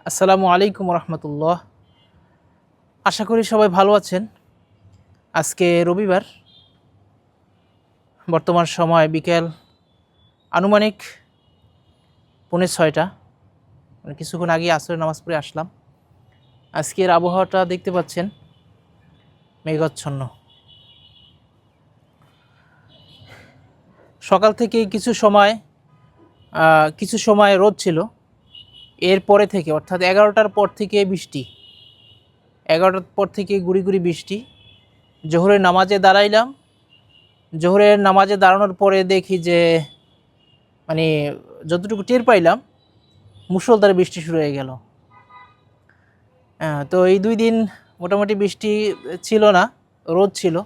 আসসালামু আলাইকুম রহমতুল্লাহ। আশা করি সবাই ভালো আছেন। আজকে রবিবার, বর্তমান সময় বিকেল আনুমানিক 5:45, মানে কিছুক্ষণ আগে আসরের নামাজ পড়ে আসলাম। আজকের আবহাওয়াটা দেখতে পাচ্ছেন, মেঘাচ্ছন্ন। সকাল থেকে কিছু সময় রোদ ছিল, এরপরে থেকে অর্থাৎ 11টার পর থেকে বৃষ্টি, 11টার পর থেকে গুড়ি গুড়ি বৃষ্টি। জোহরের নামাজে দাঁড়াইলাম, জোহরের নামাজে দাঁড়ানোর পরে দেখি যে মানে যতটুকু টের পাইলাম, মুষলধারে বৃষ্টি শুরু হয়ে গেল। তো এই 2 দিন মোটামুটি বৃষ্টি ছিল না, রোদ ছিল।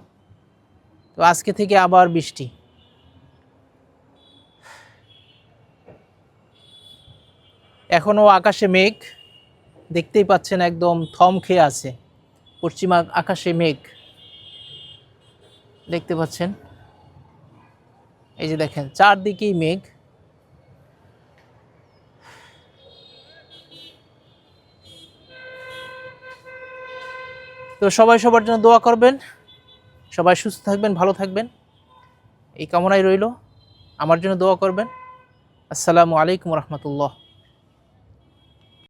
তো আজকে থেকে আবার বৃষ্টি। এখনও আকাশে মেঘ, দেখতেই পাচ্ছেন একদম থম খেয়ে আছে। পশ্চিমা আকাশে মেঘ দেখতে পাচ্ছেন, এই যে দেখেন চারদিকেই মেঘ। তো সবাই সবার জন্য দোয়া করবেন, সবাই সুস্থ থাকবেন, ভালো থাকবেন, এই কামনাই রইল। আমার জন্য দোয়া করবেন। আসসালামু আলাইকুম রহমতুল্লাহ।